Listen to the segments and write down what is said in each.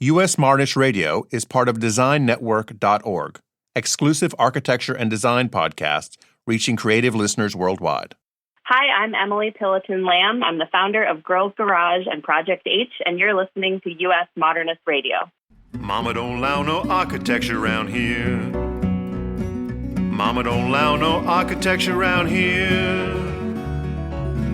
U.S. Modernist Radio is part of DesignNetwork.org, exclusive architecture and design podcasts reaching creative listeners worldwide. Hi, I'm Emily Pillaton Lamb. I'm the founder of Girls Garage and Project H, and you're listening to U.S. Modernist Radio. Mama don't allow no architecture around here. Mama don't allow no architecture around here.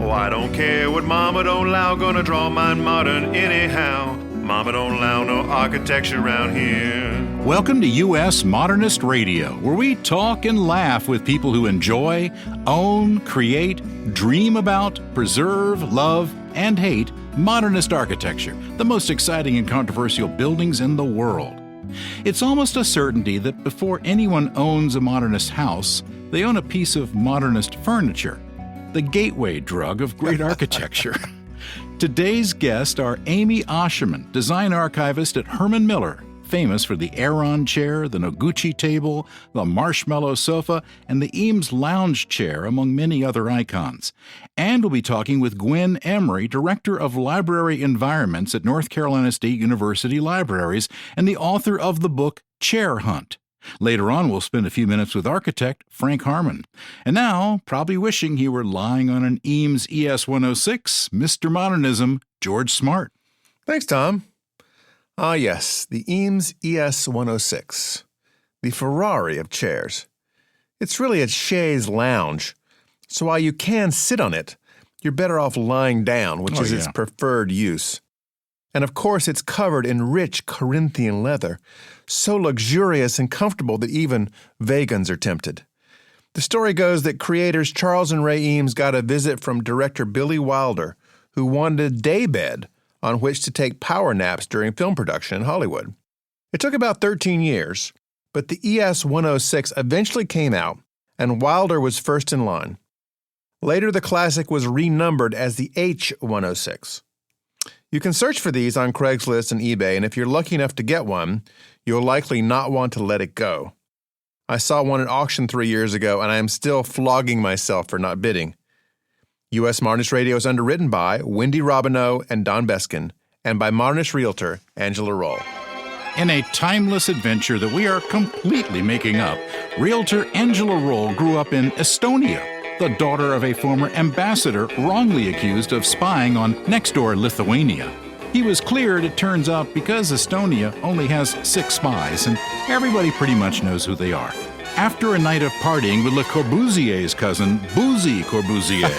Oh, I don't care what Mama don't allow, gonna draw mine modern anyhow. Mama don't allow no architecture around here. Welcome to U.S. Modernist Radio, where we talk and laugh with people who enjoy, own, create, dream about, preserve, love, and hate modernist architecture, the most exciting and controversial buildings in the world. It's almost a certainty that before anyone owns a modernist house, they own a piece of modernist furniture, the gateway drug of great architecture. Today's guests are Amy Auscherman, design archivist at Herman Miller, famous for the Aeron chair, the Noguchi table, the Marshmallow sofa, and the Eames Lounge Chair, among many other icons. And we'll be talking with Gwen Emery, director of library environments at North Carolina State University Libraries, and the author of the book ChairHunt. Later on, we'll spend a few minutes with architect Frank Harmon. And now, probably wishing he were lying on an Eames ES-106, Mr. Modernism, George Smart. Thanks, Tom. Ah, yes, the Eames ES-106, the Ferrari of chairs. It's really a chaise lounge, so while you can sit on it, you're better off lying down, which is its preferred use. And of course, it's covered in rich Corinthian leather, so luxurious and comfortable that even vegans are tempted. The story goes that creators Charles and Ray Eames got a visit from director Billy Wilder, who wanted a daybed on which to take power naps during film production in Hollywood. It took about 13 years, but the ES-106 eventually came out, and Wilder was first in line. Later, the classic was renumbered as the H-106. You can search for these on Craigslist and eBay, and if you're lucky enough to get one, you'll likely not want to let it go. I saw one at auction 3 years ago, and I am still flogging myself for not bidding. U.S. Modernist Radio is underwritten by Wendy Robineau and Don Beskin, and by Modernist realtor Angela Roll. In a timeless adventure that we are completely making up, realtor Angela Roll grew up in Estonia, the daughter of a former ambassador wrongly accused of spying on next-door Lithuania. He was cleared, it turns out, because Estonia only has 6 spies, and everybody pretty much knows who they are. After a night of partying with Le Corbusier's cousin, Boozy Corbusier,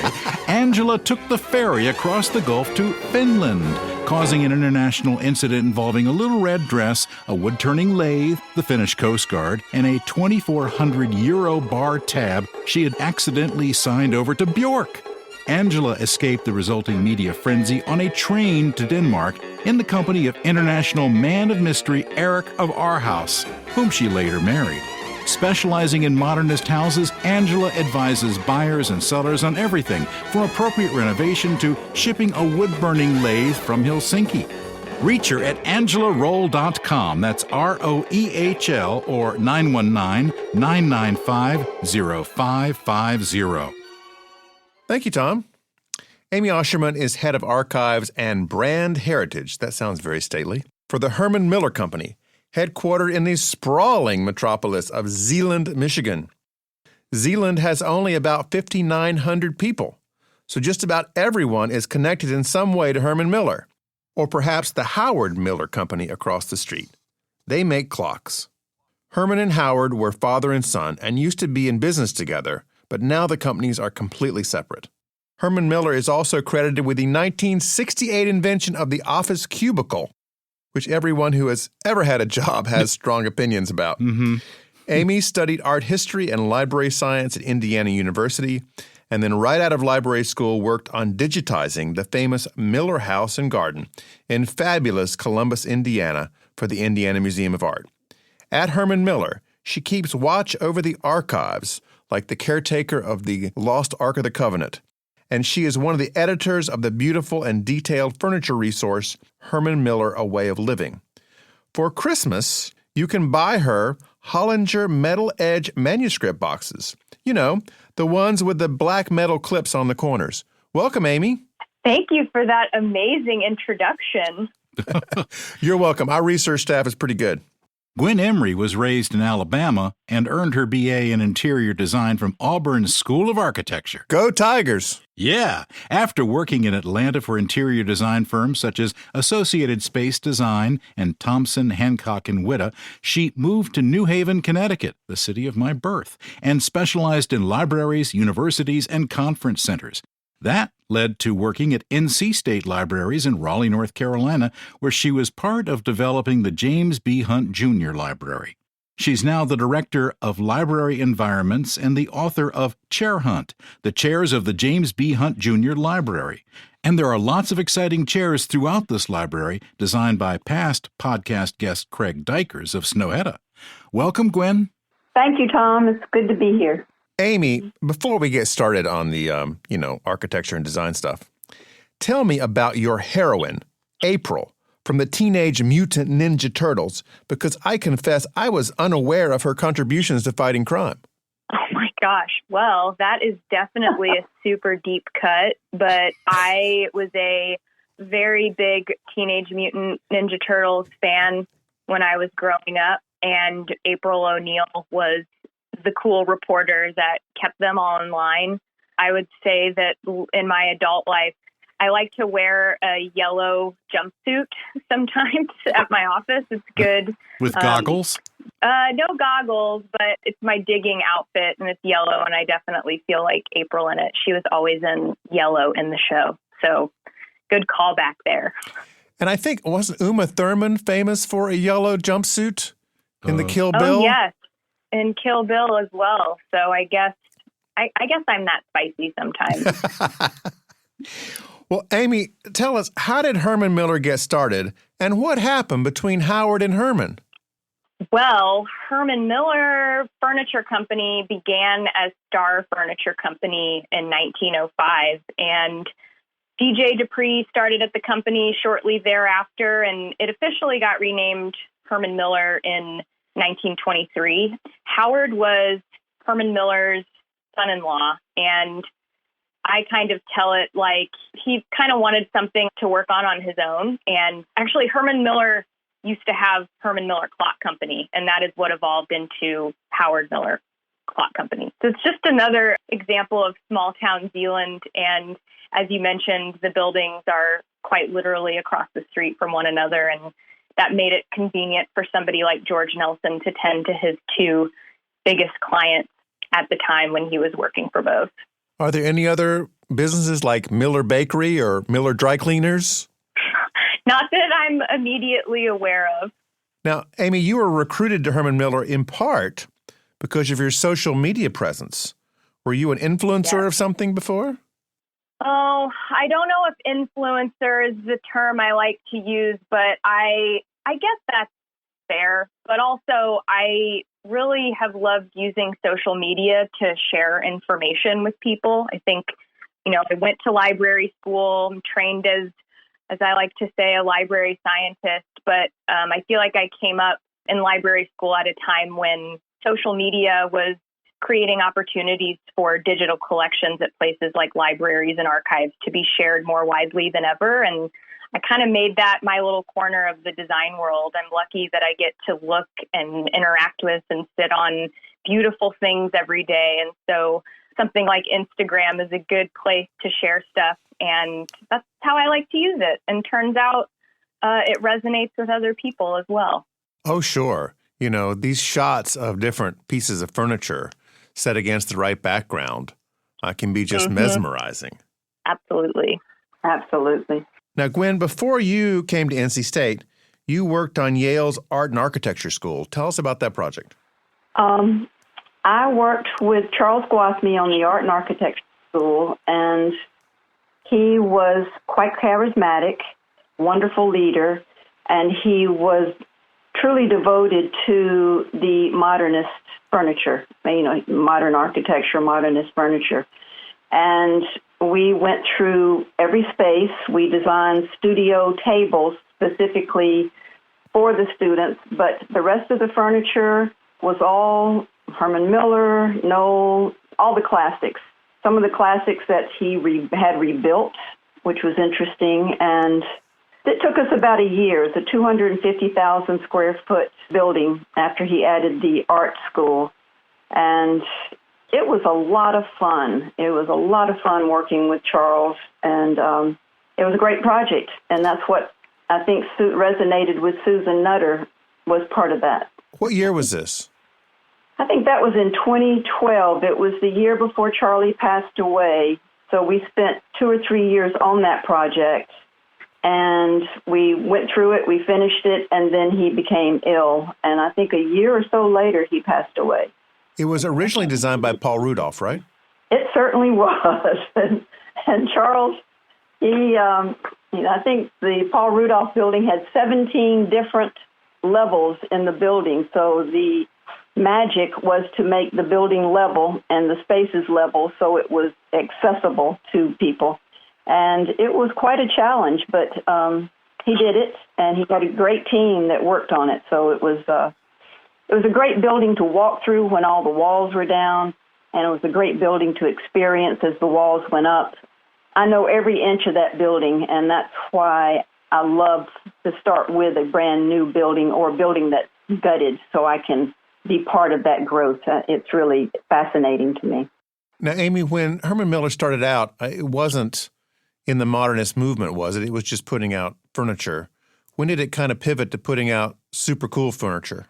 Angela took the ferry across the Gulf to Finland, causing an international incident involving a little red dress, a wood-turning lathe, the Finnish Coast Guard, and a 2,400 euro bar tab she had accidentally signed over to Bjork. Angela escaped the resulting media frenzy on a train to Denmark in the company of international man of mystery Erik of Aarhus, whom she later married. Specializing in modernist houses, Angela advises buyers and sellers on everything from appropriate renovation to shipping a wood-burning lathe from Helsinki. Reach her at angelaroll.com. That's ROEHL or 919-995-0550. Thank you, Tom. Amy Auscherman is head of archives and brand heritage, that sounds very stately, for the Herman Miller Company, headquartered in the sprawling metropolis of Zeeland, Michigan. Zeeland has only about 5,900 people, so just about everyone is connected in some way to Herman Miller, or perhaps the Howard Miller Company across the street. They make clocks. Herman and Howard were father and son and used to be in business together, but now the companies are completely separate. Herman Miller is also credited with the 1968 invention of the office cubicle, which everyone who has ever had a job has strong opinions about. Amy studied art history and library science at Indiana University, and then right out of library school worked on digitizing the famous Miller House and Garden in fabulous Columbus, Indiana, for the Indiana Museum of Art. At Herman Miller, she keeps watch over the archives, like the caretaker of the Lost Ark of the Covenant, and she is one of the editors of the beautiful and detailed furniture resource, Herman Miller, A Way of Living. For Christmas, you can buy her Hollinger metal edge manuscript boxes. You know, the ones with the black metal clips on the corners. Welcome, Amy. Thank you for that amazing introduction. You're welcome. Our research staff is pretty good. Gwen Emery was raised in Alabama and earned her BA in interior design from Auburn's School of Architecture. Go Tigers! Yeah. After working in Atlanta for interior design firms such as Associated Space Design and Thompson, Hancock, and Witta, she moved to New Haven, Connecticut, the city of my birth, and specialized in libraries, universities, and conference centers. That led to working at NC State Libraries in Raleigh, North Carolina, where she was part of developing the James B. Hunt Jr. Library. She's now the Director of Library Environments and the author of ChairHunt, the chairs of the James B. Hunt Jr. Library. And there are lots of exciting chairs throughout this library, designed by past podcast guest Craig Dykers of Snøhetta. Welcome, Gwen. Thank you, Tom. It's good to be here. Amy, before we get started on the, architecture and design stuff, tell me about your heroine, April, from the Teenage Mutant Ninja Turtles, because I confess I was unaware of her contributions to fighting crime. Oh my gosh. Well, that is definitely a super deep cut, but I was a very big Teenage Mutant Ninja Turtles fan when I was growing up, and April O'Neil was the cool reporter that kept them all in line. I would say that in my adult life, I like to wear a yellow jumpsuit sometimes at my office. It's good. With goggles? No goggles, but it's my digging outfit, and it's yellow, and I definitely feel like April in it. She was always in yellow in the show. So good callback there. And I think, wasn't Uma Thurman famous for a yellow jumpsuit in the Kill Bill? Oh, yes. And Kill Bill as well. So I guess I'm that spicy sometimes. Well, Amy, tell us, how did Herman Miller get started, and what happened between Howard and Herman? Well, Herman Miller Furniture Company began as Star Furniture Company in 1905, and D.J. Dupree started at the company shortly thereafter, and it officially got renamed Herman Miller in 1923. Howard was Herman Miller's son-in-law, and I kind of tell it like he kind of wanted something to work on his own. And actually, Herman Miller used to have Herman Miller Clock Company, and that is what evolved into Howard Miller Clock Company. So it's just another example of small town Zealand. And as you mentioned, the buildings are quite literally across the street from one another, and that made it convenient for somebody like George Nelson to tend to his two biggest clients at the time when he was working for both. Are there any other businesses like Miller Bakery or Miller Dry Cleaners? Not that I'm immediately aware of. Now, Amy, you were recruited to Herman Miller in part because of your social media presence. Were you an influencer of something before? Oh, I don't know if influencer is the term I like to use, but I guess that's fair. But also, I really have loved using social media to share information with people. I think, I went to library school, I'm trained as I like to say, a library scientist, but I feel like I came up in library school at a time when social media was creating opportunities for digital collections at places like libraries and archives to be shared more widely than ever. And I kind of made that my little corner of the design world. I'm lucky that I get to look and interact with and sit on beautiful things every day. And so something like Instagram is a good place to share stuff. And that's how I like to use it. And turns out it resonates with other people as well. Oh, sure. These shots of different pieces of furniture set against the right background can be just mesmerizing. Absolutely. Absolutely. Now, Gwen, before you came to NC State, you worked on Yale's Art and Architecture School. Tell us about that project. I worked with Charles Guasmi on the Art and Architecture School, and he was quite charismatic, wonderful leader, and he was truly devoted to the modernist furniture, modern architecture, modernist furniture. And we went through every space. We designed studio tables specifically for the students, but the rest of the furniture was all Herman Miller, Knoll, all the classics. Some of the classics that he had rebuilt, which was interesting, and It took us about a year. It's a 250,000 square foot building after he added the art school. And it was a lot of fun. It was a lot of fun working with Charles, and it was a great project. And that's what I think resonated with Susan Nutter, was part of that. What year was this? I think that was in 2012. It was the year before Charlie passed away. So we spent 2 or 3 years on that project, and we went through it, we finished it, and then he became ill. And I think a year or so later, he passed away. It was originally designed by Paul Rudolph, right? It certainly was. And Charles, I think the Paul Rudolph building had 17 different levels in the building. So the magic was to make the building level and the spaces level so it was accessible to people. And it was quite a challenge, but he did it, and he got a great team that worked on it. So it was a great building to walk through when all the walls were down, and it was a great building to experience as the walls went up. I know every inch of that building, and that's why I love to start with a brand new building or a building that's gutted so I can be part of that growth. It's really fascinating to me. Now, Amy, when Herman Miller started out, it wasn't in the modernist movement, was it? It was just putting out furniture. When did it kind of pivot to putting out super cool furniture?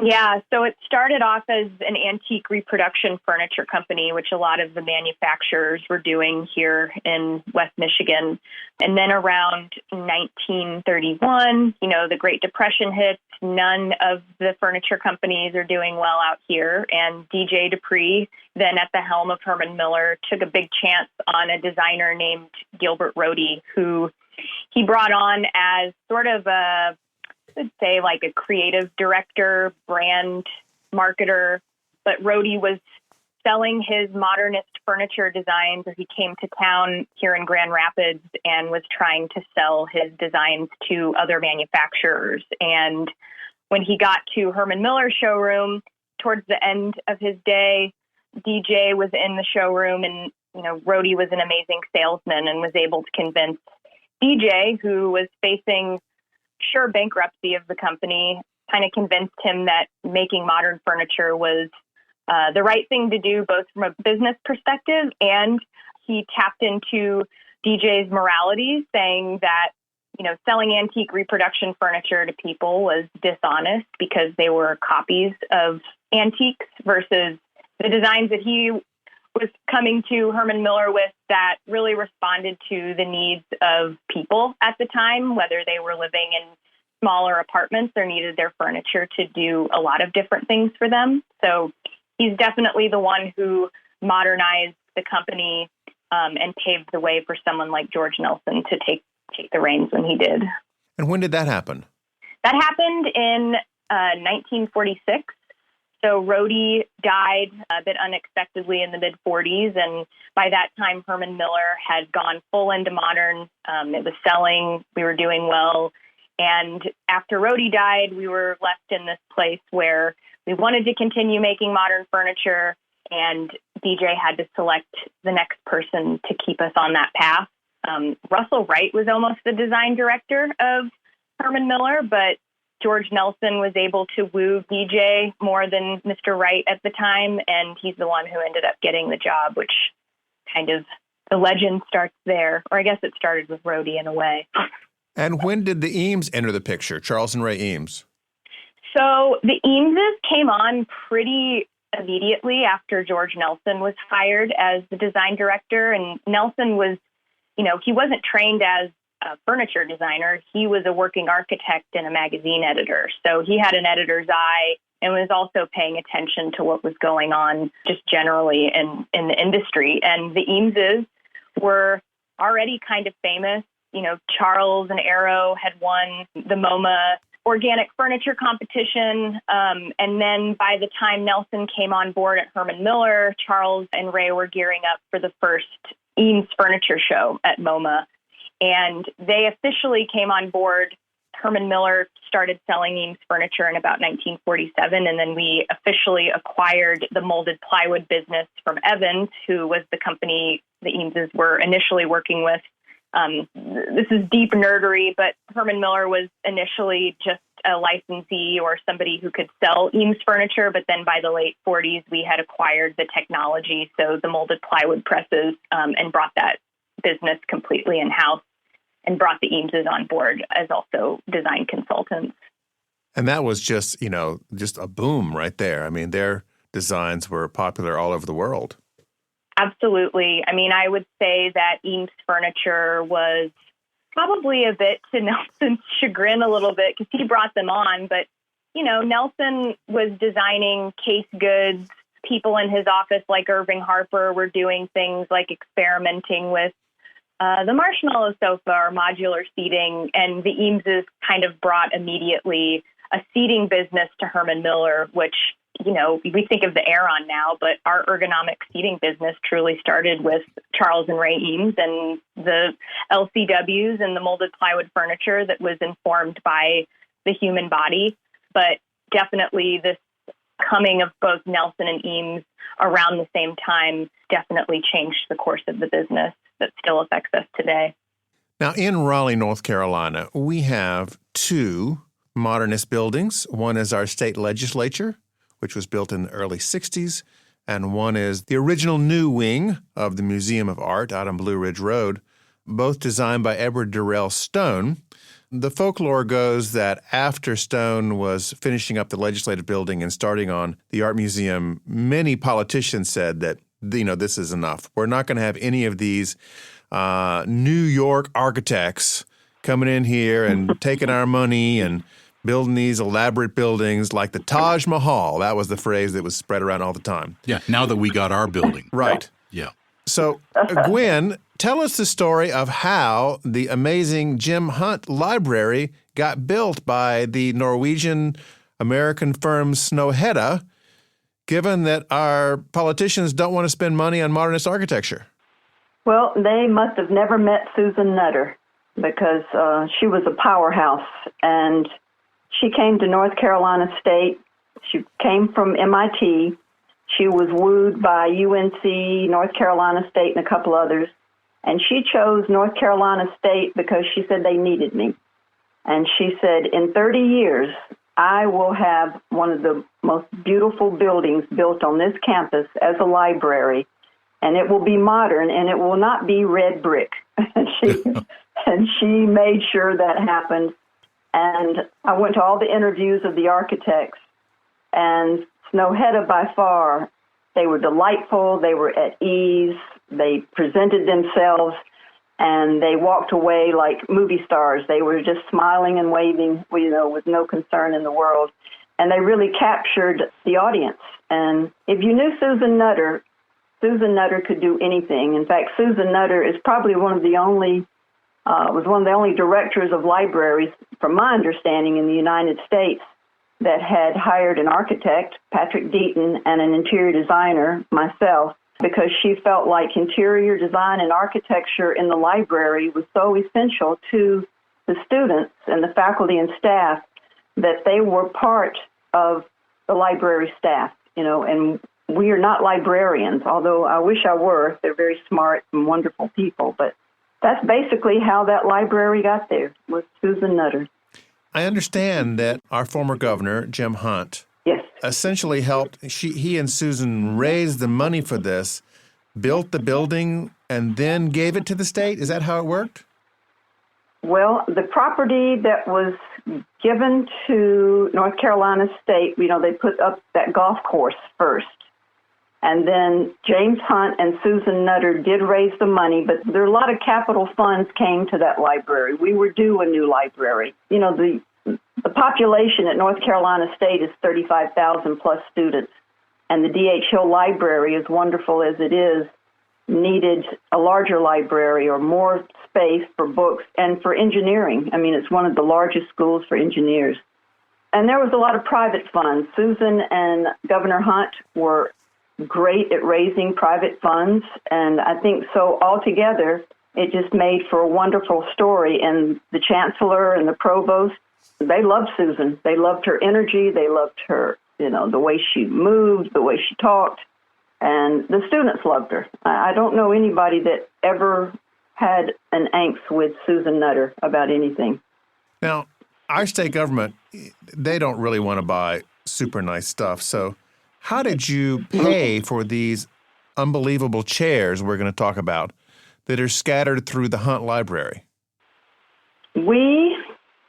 Yeah, so it started off as an antique reproduction furniture company, which a lot of the manufacturers were doing here in West Michigan. And then around 1931, the Great Depression hits. None of the furniture companies are doing well out here. And DJ Dupree, then at the helm of Herman Miller, took a big chance on a designer named Gilbert Rohde, who he brought on as sort of I'd say like a creative director, brand marketer, but Rohde was selling his modernist furniture designs, or he came to town here in Grand Rapids and was trying to sell his designs to other manufacturers. And when he got to Herman Miller's showroom towards the end of his day, DJ was in the showroom, and Rohde was an amazing salesman and was able to convince DJ, who was facing bankruptcy of the company, kind of convinced him that making modern furniture was the right thing to do, both from a business perspective, and he tapped into DJ's morality, saying that, selling antique reproduction furniture to people was dishonest because they were copies of antiques versus the designs that he was coming to Herman Miller with that really responded to the needs of people at the time, whether they were living in smaller apartments or needed their furniture to do a lot of different things for them. So he's definitely the one who modernized the company and paved the way for someone like George Nelson to take the reins when he did. And when did that happen? That happened in 1946. So Rohde died a bit unexpectedly in the mid-40s, and by that time, Herman Miller had gone full into modern. It was selling. We were doing well. And after Rohde died, we were left in this place where we wanted to continue making modern furniture, and DJ had to select the next person to keep us on that path. Russell Wright was almost the design director of Herman Miller, but George Nelson was able to woo DJ more than Mr. Wright at the time, and he's the one who ended up getting the job, which kind of the legend starts there. Or I guess it started with Rohde in a way. And when did the Eames enter the picture, Charles and Ray Eames? So the Eameses came on pretty immediately after George Nelson was hired as the design director. And Nelson was, he wasn't trained as a furniture designer. He was a working architect and a magazine editor. So he had an editor's eye and was also paying attention to what was going on just generally in the industry. And the Eameses were already kind of famous. Charles and Aeron had won the MoMA organic furniture competition. And then by the time Nelson came on board at Herman Miller, Charles and Ray were gearing up for the first Eames furniture show at MoMA. And they officially came on board. Herman Miller started selling Eames furniture in about 1947, and then we officially acquired the molded plywood business from Evans, who was the company the Eameses were initially working with This is deep nerdery, but Herman Miller was initially just a licensee or somebody who could sell Eames furniture, but then by the late 40s, we had acquired the technology, so the molded plywood presses, and brought that business completely in-house and brought the Eameses on board as also design consultants. And that was just a boom right there. I mean, their designs were popular all over the world. Absolutely. I mean, I would say that Eames furniture was probably a bit to Nelson's chagrin a little bit because he brought them on. But, Nelson was designing case goods. People in his office like Irving Harper were doing things like experimenting with the Marshmallow sofa or modular seating. And the Eameses kind of brought immediately a seating business to Herman Miller, which we think of the Aeron now, but our ergonomic seating business truly started with Charles and Ray Eames and the LCWs and the molded plywood furniture that was informed by the human body. But definitely this coming of both Nelson and Eames around the same time definitely changed the course of the business that still affects us today. Now, in Raleigh, North Carolina, we have two modernist buildings. One is our state legislature, which was built in the early 60s, and one is the original new wing of the Museum of Art out on Blue Ridge Road, both designed by Edward Durrell Stone. The folklore goes that after Stone was finishing up the legislative building and starting on the art museum, many politicians said that, this is enough. We're not going to have any of these New York architects coming in here and taking our money and building these elaborate buildings like the Taj Mahal. That was the phrase that was spread around all the time. Yeah, now that we got our building. Right. Yeah. So, Gwen, tell us the story of how the amazing Jim Hunt Library got built by the Norwegian-American firm Snøhetta, given that our politicians don't want to spend money on modernist architecture. Well, they must have never met Susan Nutter because she was a powerhouse, and she came to North Carolina State. She came from MIT. She was wooed by UNC, North Carolina State, and a couple others. And she chose North Carolina State because she said they needed me. And she said, in 30 years, I will have one of the most beautiful buildings built on this campus as a library. And it will be modern, and it will not be red brick. And she made sure that happened. And I went to all the interviews of the architects, and Snøhetta by far, they were delightful, they were at ease, they presented themselves, and they walked away like movie stars. They were just smiling and waving, with no concern in the world. And they really captured the audience. And if you knew Susan Nutter could do anything. In fact, Susan Nutter is probably one of the only directors of libraries, from my understanding, in the United States that had hired an architect, Patrick Deaton, and an interior designer, myself, because she felt like interior design and architecture in the library was so essential to the students and the faculty and staff that they were part of the library staff, and we are not librarians, although I wish I were. They're very smart and wonderful people, but that's basically how that library got there, with Susan Nutter. I understand that our former governor, Jim Hunt, yes, essentially helped. He and Susan raised the money for this, built the building, and then gave it to the state. Is that how it worked? Well, the property that was given to North Carolina State, they put up that golf course first. And then James Hunt and Susan Nutter did raise the money, but there are a lot of capital funds came to that library. We were due a new library. The population at North Carolina State is 35,000 plus students, and the D.H. Hill Library, as wonderful as it is, needed a larger library or more space for books and for engineering. I mean, it's one of the largest schools for engineers. And there was a lot of private funds. Susan and Governor Hunt were great at raising private funds, and I think so altogether it just made for a wonderful story. And the chancellor and the provost, they loved Susan. They loved her energy. They loved her, the way she moved, the way she talked, and the students loved her. I don't know anybody that ever had an angst with Susan Nutter about anything. Now, our state government, they don't really want to buy super nice stuff. So how did you pay for these unbelievable chairs we're going to talk about that are scattered through the Hunt Library? We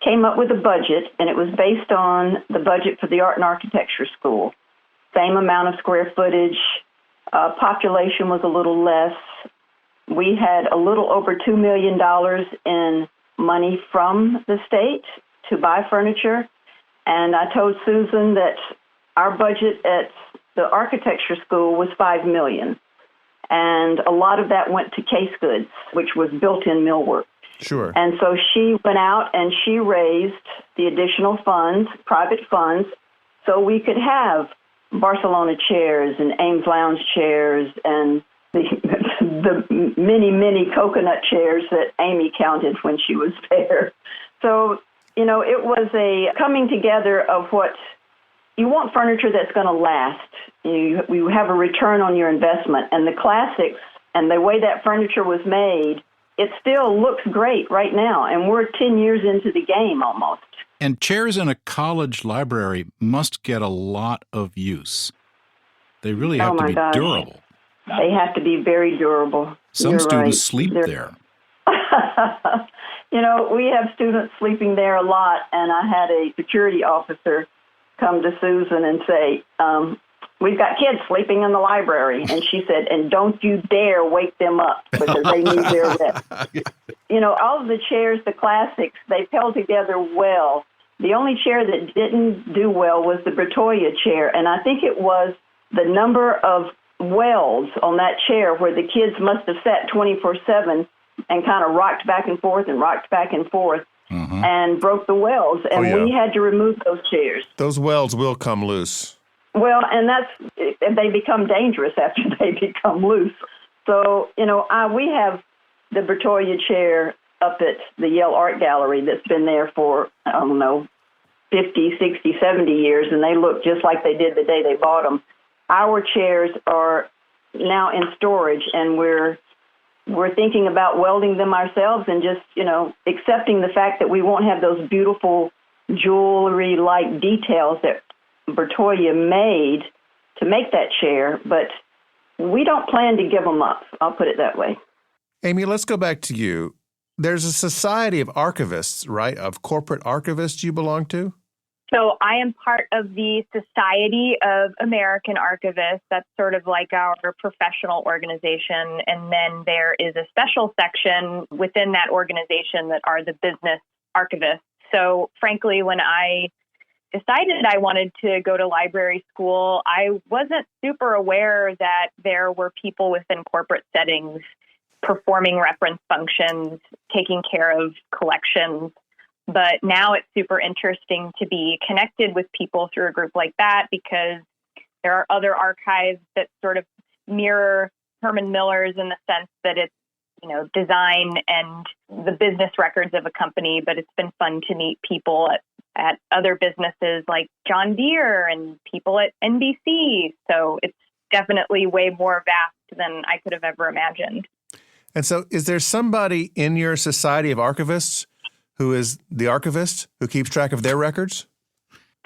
came up with a budget, and it was based on the budget for the Art and Architecture School. Same amount of square footage. Population was a little less. We had a little over $2 million in money from the state to buy furniture. And I told Susan that our budget at the architecture school was $5 million. And a lot of that went to case goods, which was built-in millwork. Sure. And so she went out and she raised the additional funds, private funds, so we could have Barcelona chairs and Eames Lounge chairs and the many, many coconut chairs that Amy counted when she was there. So, you know, it was a coming together of what you want furniture that's going to last. You have a return on your investment. And the classics and the way that furniture was made, it still looks great right now. And we're 10 years into the game almost. And chairs in a college library must get a lot of use. They really have to be durable. They have to be very durable. Some students sleep there. You know, we have students sleeping there a lot, and I had a security officer come to Susan and say, we've got kids sleeping in the library. And she said, and don't you dare wake them up because they need their rest. You know, all of the chairs, the classics, they've held together well. The only chair that didn't do well was the Bertoia chair, and I think it was the number of wells on that chair where the kids must have sat 24/7 and kind of rocked back and forth and broke the wells, and we had to remove those chairs. Those wells will come loose. Well, and they become dangerous after they become loose. So, you know, we have the Bertoia chair up at the Yale Art Gallery that's been there for, I don't know, 50, 60, 70 years, and they look just like they did the day they bought them. Our chairs are now in storage, and we're thinking about welding them ourselves and just, you know, accepting the fact that we won't have those beautiful jewelry-like details that Bertoia made to make that chair, but we don't plan to give them up. I'll put it that way. Amy, let's go back to you. There's a society of archivists, right, of corporate archivists you belong to? So I am part of the Society of American Archivists. That's sort of like our professional organization. And then there is a special section within that organization that are the business archivists. So frankly, when I decided I wanted to go to library school, I wasn't super aware that there were people within corporate settings performing reference functions, taking care of collections. But now it's super interesting to be connected with people through a group like that because there are other archives that sort of mirror Herman Miller's in the sense that it's, you know, design and the business records of a company. But it's been fun to meet people at other businesses like John Deere and people at NBC. So it's definitely way more vast than I could have ever imagined. And so is there somebody in your Society of Archivists who is the archivist who keeps track of their records?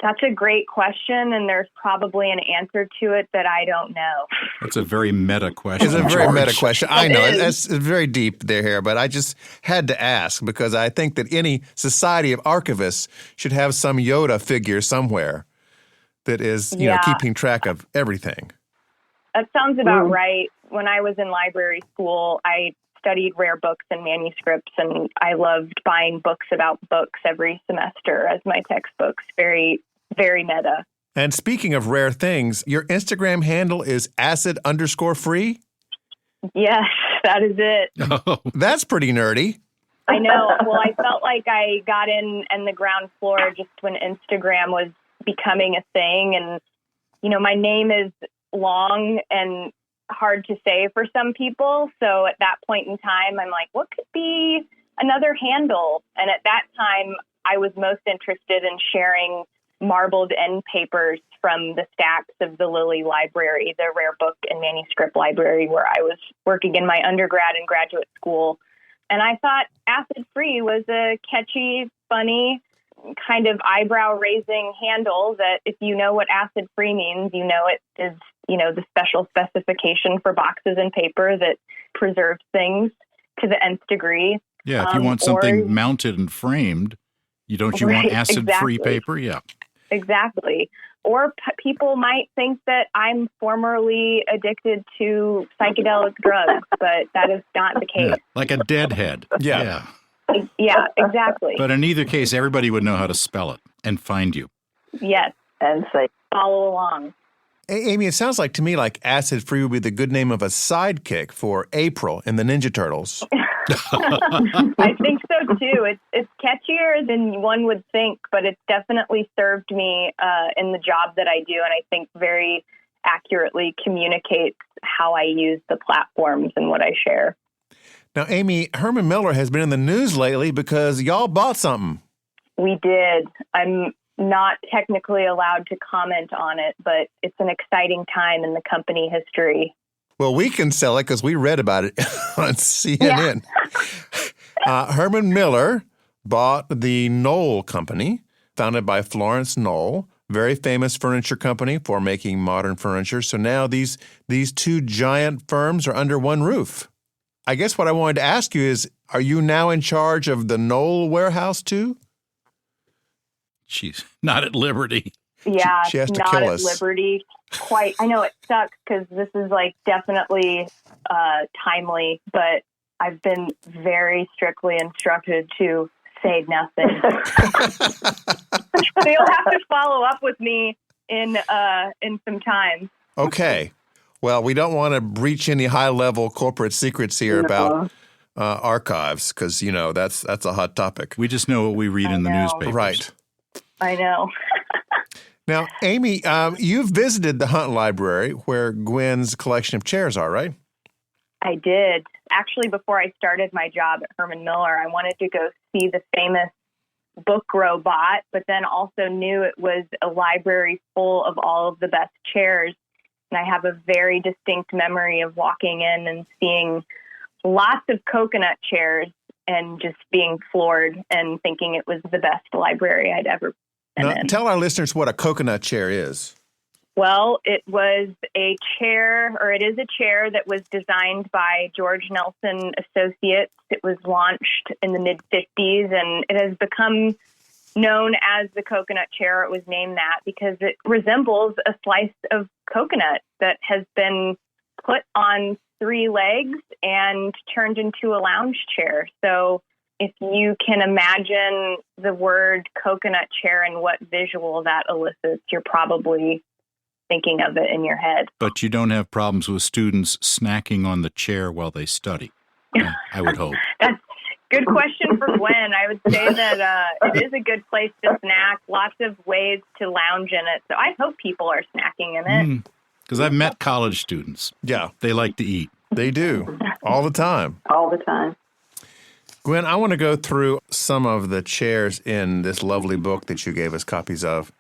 That's a great question, and there's probably an answer to it that I don't know. That's a very meta question. It's a very meta question. I know. It's very deep there, but I just had to ask because I think that any Society of Archivists should have some Yoda figure somewhere that is, you know, keeping track of everything. That sounds about right. When I was in library school, I studied rare books and manuscripts, and I loved buying books about books every semester as my textbooks. Very, very meta. And speaking of rare things, your Instagram handle is acid_free? Yes, that is it. Oh. That's pretty nerdy. I know. Well, I felt like I got in the ground floor just when Instagram was becoming a thing. And, you know, my name is long and hard to say for some people. So at that point in time, I'm like, what could be another handle? And at that time, I was most interested in sharing marbled end papers from the stacks of the Lilly Library, the rare book and manuscript library where I was working in my undergrad and graduate school. And I thought acid-free was a catchy, funny, kind of eyebrow-raising handle that if you know what acid-free means, you know it is, the special specification for boxes and paper that preserves things to the nth degree. Yeah, if you want something mounted and framed, you want acid-free paper? Yeah. Exactly. Or people might think that I'm formerly addicted to psychedelic drugs, but that is not the case. Yeah, like a deadhead. Yeah. Yeah, exactly. But in either case, everybody would know how to spell it and find you. Yes. And say, follow along. Amy, it sounds like to me like acid-free would be the good name of a sidekick for April in the Ninja Turtles. I think so, too. It's catchier than one would think, but it's definitely served me in the job that I do, and I think very accurately communicates how I use the platforms and what I share. Now, Amy, Herman Miller has been in the news lately because y'all bought something. We did. I'm not technically allowed to comment on it, but it's an exciting time in the company history. Well, we can sell it because we read about it on CNN. Yeah. Herman Miller bought the Knoll Company, founded by Florence Knoll, very famous furniture company for making modern furniture. So now these two giant firms are under one roof. I guess what I wanted to ask you is, are you now in charge of the Knoll warehouse too? She's not at liberty. Yeah, she has to not kill at us. liberty. Quite. I know it sucks because this is definitely timely, but I've been very strictly instructed to say nothing. So you'll have to follow up with me in some time. Okay. Well, we don't want to breach any high-level corporate secrets here about archives because, that's a hot topic. We just know what we read in the newspapers. Right. I know. Now, Amy, you've visited the Hunt Library where Gwen's collection of chairs are, right? I did. Actually, before I started my job at Herman Miller, I wanted to go see the famous book robot, but then also knew it was a library full of all of the best chairs. And I have a very distinct memory of walking in and seeing lots of coconut chairs and just being floored and thinking it was the best library I'd ever been in. Tell our listeners what a coconut chair is. Well, it was a chair, or it is a chair that was designed by George Nelson Associates. It was launched in the mid-50s, and it has become known as the coconut chair. It was named that because it resembles a slice of coconut that has been put on 3 legs and turned into a lounge chair. So if you can imagine the word coconut chair and what visual that elicits, you're probably thinking of it in your head. But you don't have problems with students snacking on the chair while they study, I would hope. That's a good question for Gwen. I would say that it is a good place to snack, lots of ways to lounge in it. So I hope people are snacking in it. Because I've met college students. Yeah. They like to eat. They do. All the time. all the time. Gwen, I want to go through some of the chairs in this lovely book that you gave us copies of.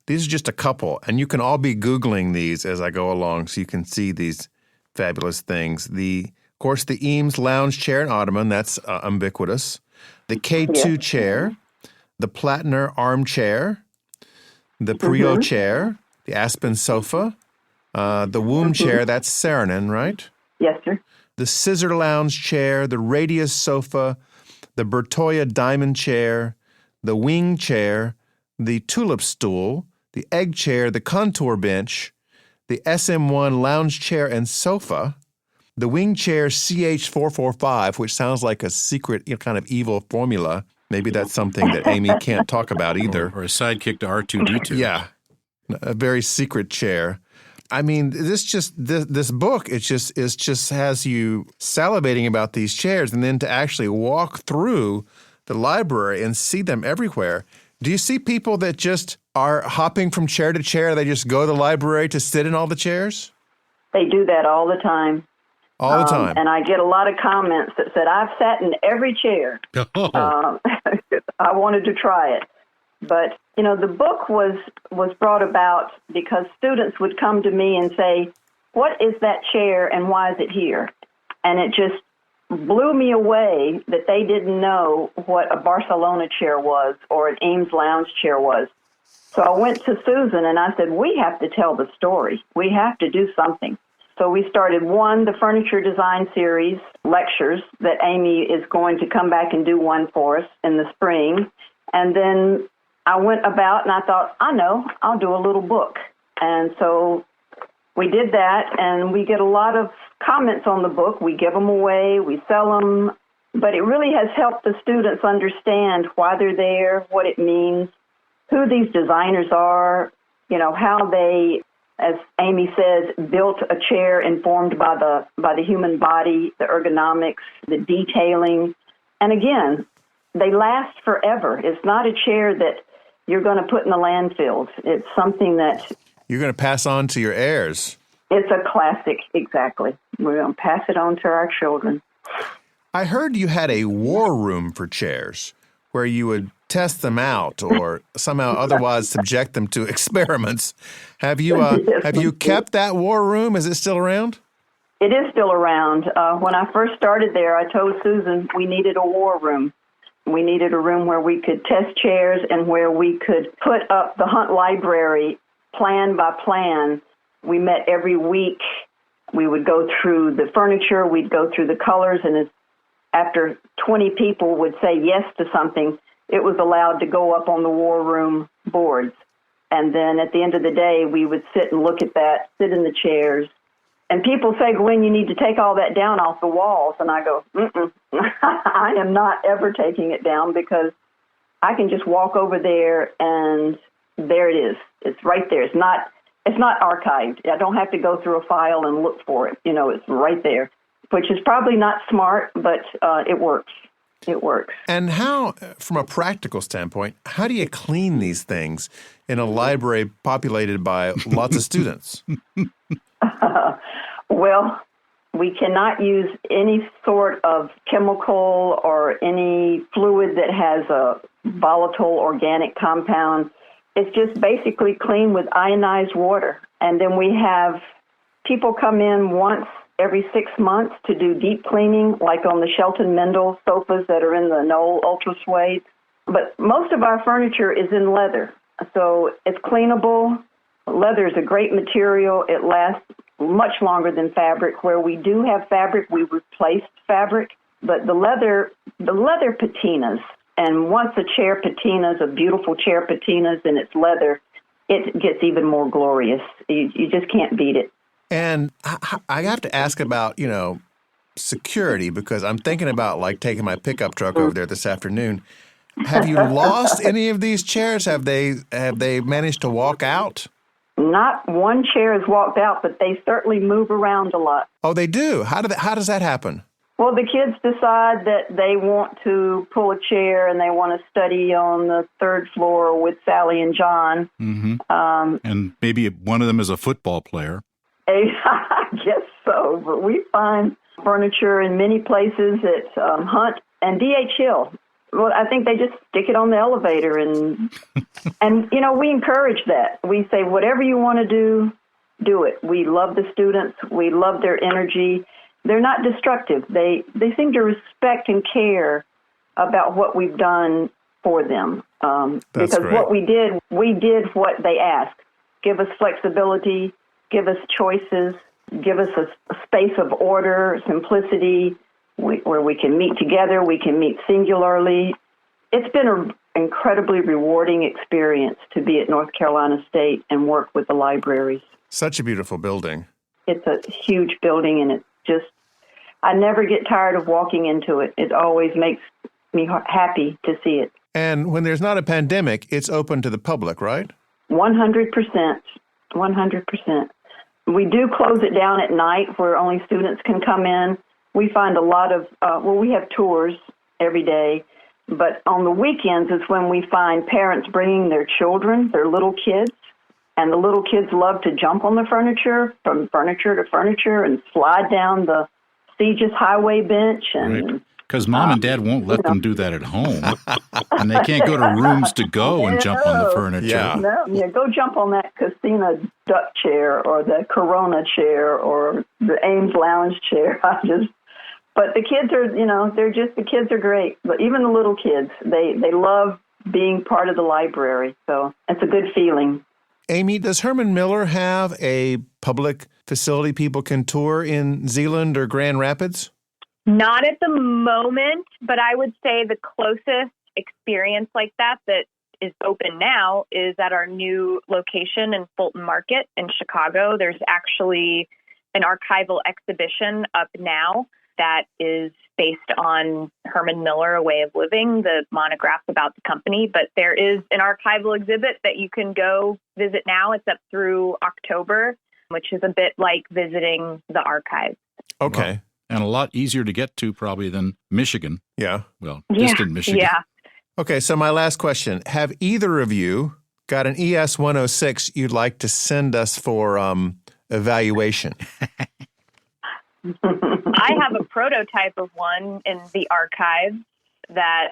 These are just a couple, and you can all be Googling these as I go along so you can see these fabulous things. Of course, the Eames Lounge Chair and Ottoman, that's ubiquitous. The K2 chair, the Platner armchair, the Priot chair, the Aspen sofa, the Womb chair, that's Saarinen, right? Yes, sir. The Scissor Lounge chair, the Radius sofa, the Bertoya diamond chair, the Wing chair, the Tulip stool, the Egg chair, the Contour bench, the SM1 lounge chair and sofa, the Wing chair CH445, which sounds like a secret kind of evil formula. Maybe that's something that Amy can't talk about either. Or a sidekick to R2-D2. Yeah, a very secret chair. I mean, this book, it just has you salivating about these chairs, and then to actually walk through the library and see them everywhere. Do you see people that just are hopping from chair to chair? They just go to the library to sit in all the chairs? They do that all the time. All the time. And I get a lot of comments that said, I've sat in every chair. I wanted to try it. But, the book was brought about because students would come to me and say, what is that chair and why is it here? And it just blew me away that they didn't know what a Barcelona chair was or an Eames Lounge Chair was. So I went to Susan and I said, we have to tell the story. We have to do something. So we started the furniture design series lectures that Amy is going to come back and do one for us in the spring. And then I went about and I thought, I'll do a little book. And so we did that, and we get a lot of comments on the book. We give them away, we sell them, but it really has helped the students understand why they're there, what it means, who these designers are, how they, as Amy says, built a chair informed by the human body, the ergonomics, the detailing. And again, they last forever. It's not a chair that you're going to put in the landfills. It's something that you're going to pass on to your heirs. It's a classic, exactly. We're going to pass it on to our children. I heard you had a war room for chairs where you would test them out or somehow otherwise subject them to experiments. Have you kept that war room? Is it still around? It is still around. When I first started there, I told Susan we needed a war room. We needed a room where we could test chairs and where we could put up the Hunt library plan by plan. We met every week. We would go through the furniture. We'd go through the colors. And after 20 people would say yes to something, it was allowed to go up on the war room boards. And then at the end of the day, we would sit and look at that, sit in the chairs. And people say, Gwen, you need to take all that down off the walls. And I go, I am not ever taking it down because I can just walk over there and there it is. It's right there. It's not archived. I don't have to go through a file and look for it. It's right there, which is probably not smart, but it works. It works. And how, from a practical standpoint, how do you clean these things in a library populated by lots of students? Well, we cannot use any sort of chemical or any fluid that has a volatile organic compound. It's just basically clean with ionized water. And then we have people come in once every 6 months to do deep cleaning, like on the Shelton Mendel sofas that are in the Knoll Ultra Suede. But most of our furniture is in leather, so it's cleanable. Leather is a great material. It lasts much longer than fabric. Where we do have fabric, we replaced fabric. But the leather patinas, and once a chair patinas, a beautiful chair patinas, and it's leather, it gets even more glorious. You just can't beat it. And I have to ask about, security, because I'm thinking about taking my pickup truck over there this afternoon. Have you lost any of these chairs? Have they managed to walk out? Not one chair has walked out, but they certainly move around a lot. Oh, they do? How does that happen? Well, the kids decide that they want to pull a chair and they want to study on the third floor with Sally and John. Mm-hmm. And maybe one of them is a football player. I guess so, but we find furniture in many places at Hunt and D.H. Hill. Well, I think they just stick it on the elevator, and we encourage that. We say, whatever you want to do it. We love the students. We love their energy. They're not destructive. They seem to respect and care about what we've done for them. Because great. What we did what they asked. Give us flexibility, give us choices, give us a space of order, simplicity, where we can meet together, we can meet singularly. It's been an incredibly rewarding experience to be at North Carolina State and work with the libraries. Such a beautiful building. It's a huge building, and it's just, I never get tired of walking into it. It always makes me happy to see it. And when there's not a pandemic, it's open to the public, right? 100%. 100%. We do close it down at night where only students can come in. We find a lot of, we have tours every day, but on the weekends is when we find parents bringing their children, their little kids, and the little kids love to jump on the furniture, from furniture to furniture, and slide down the Segis Highway bench. And because mom and dad won't let them do that at home, and they can't go to rooms to go and jump on the furniture. Yeah. Go jump on that Casina duck chair or the Corona chair or the Eames Lounge Chair. But the kids are, the kids are great. But even the little kids, they love being part of the library. So it's a good feeling. Amy, does Herman Miller have a public facility people can tour in Zeeland or Grand Rapids? Not at the moment, but I would say the closest experience like that is open now is at our new location in Fulton Market in Chicago. There's actually an archival exhibition up now that is based on Herman Miller, A Way of Living, the monograph about the company. But there is an archival exhibit that you can go visit now. It's up through October, which is a bit like visiting the archives. Okay. Wow. And a lot easier to get to probably than Michigan. Yeah. Well, distant Michigan. Yeah. Okay, so my last question. Have either of you got an ES-106 you'd like to send us for evaluation? I have a prototype of one in the archives that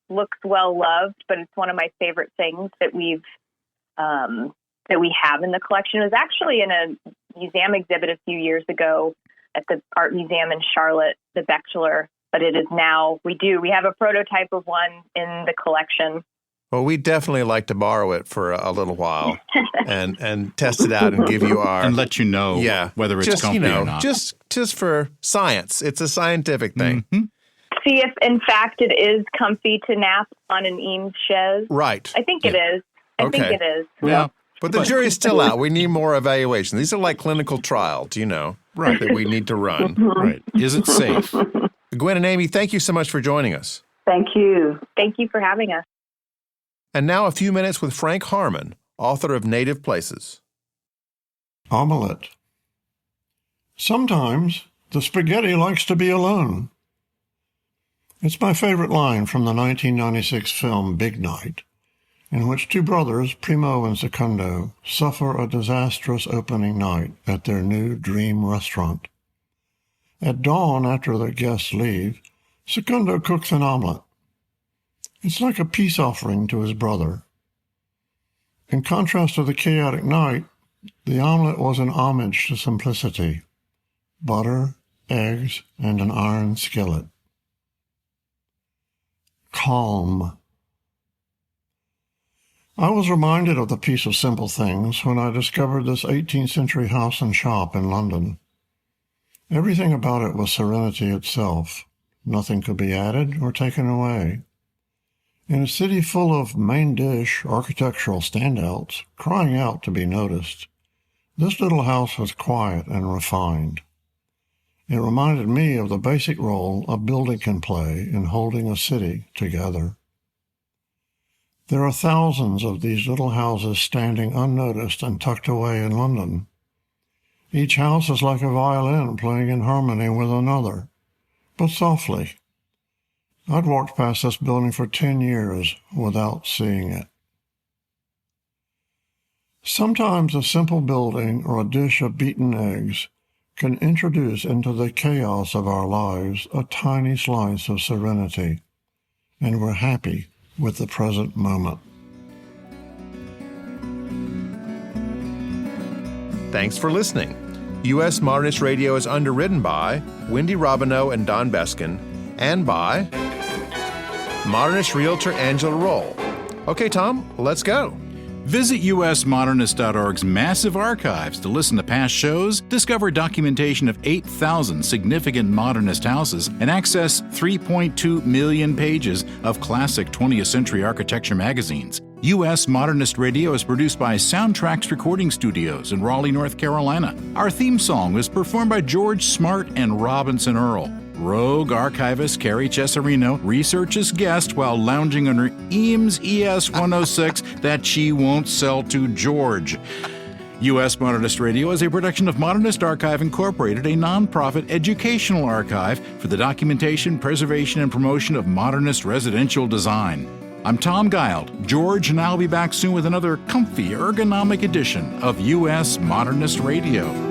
looks well loved, but it's one of my favorite things that we have in the collection. It was actually in a museum exhibit a few years ago at the Art Museum in Charlotte, the Bechler. But it is now, we have a prototype of one in the collection. Well, we'd definitely like to borrow it for a little while and test it out and give you our... And let you know whether it's comfy or not. Just for science. It's a scientific thing. Mm-hmm. See if, in fact, it is comfy to nap on an Eames chaise. Right. I think it is. I think it is. Yeah. But the jury's still out. We need more evaluation. These are like clinical trials, right, that we need to run. Right. Is it safe? Gwen and Amy, thank you so much for joining us. Thank you. Thank you for having us. And now a few minutes with Frank Harmon, author of Native Places. Omelette. Sometimes the spaghetti likes to be alone. It's my favorite line from the 1996 film Big Night, in which two brothers, Primo and Secundo, suffer a disastrous opening night at their new dream restaurant. At dawn, after their guests leave, Secundo cooks an omelet. It's like a peace offering to his brother. In contrast to the chaotic night, the omelet was an homage to simplicity: butter, eggs, and an iron skillet. Calm. I was reminded of the Peace of Simple Things when I discovered this 18th century house and shop in London. Everything about it was serenity itself. Nothing could be added or taken away. In a city full of main dish architectural standouts crying out to be noticed, this little house was quiet and refined. It reminded me of the basic role a building can play in holding a city together. There are thousands of these little houses standing unnoticed and tucked away in London. Each house is like a violin playing in harmony with another, but softly. I'd walked past this building for 10 years without seeing it. Sometimes a simple building or a dish of beaten eggs can introduce into the chaos of our lives a tiny slice of serenity, and we're happy with the present moment. Thanks for listening. U.S. Modernist Radio is underwritten by Wendy Robineau and Don Beskin, and by Modernist realtor Angela Roll. Okay, Tom, let's go. Visit usmodernist.org's massive archives to listen to past shows, discover documentation of 8,000 significant modernist houses, and access 3.2 million pages of classic 20th century architecture magazines. U.S. Modernist Radio is produced by Soundtracks Recording Studios in Raleigh, North Carolina. Our theme song was performed by George Smart and Robinson Earl. Rogue archivist Carrie Cesarino researches guest while lounging on her Eames ES-106 that she won't sell to George. U.S. Modernist Radio is a production of Modernist Archive Incorporated, a nonprofit educational archive for the documentation, preservation, and promotion of modernist residential design. I'm Tom Guild. George and I'll be back soon with another comfy, ergonomic edition of U.S. Modernist Radio.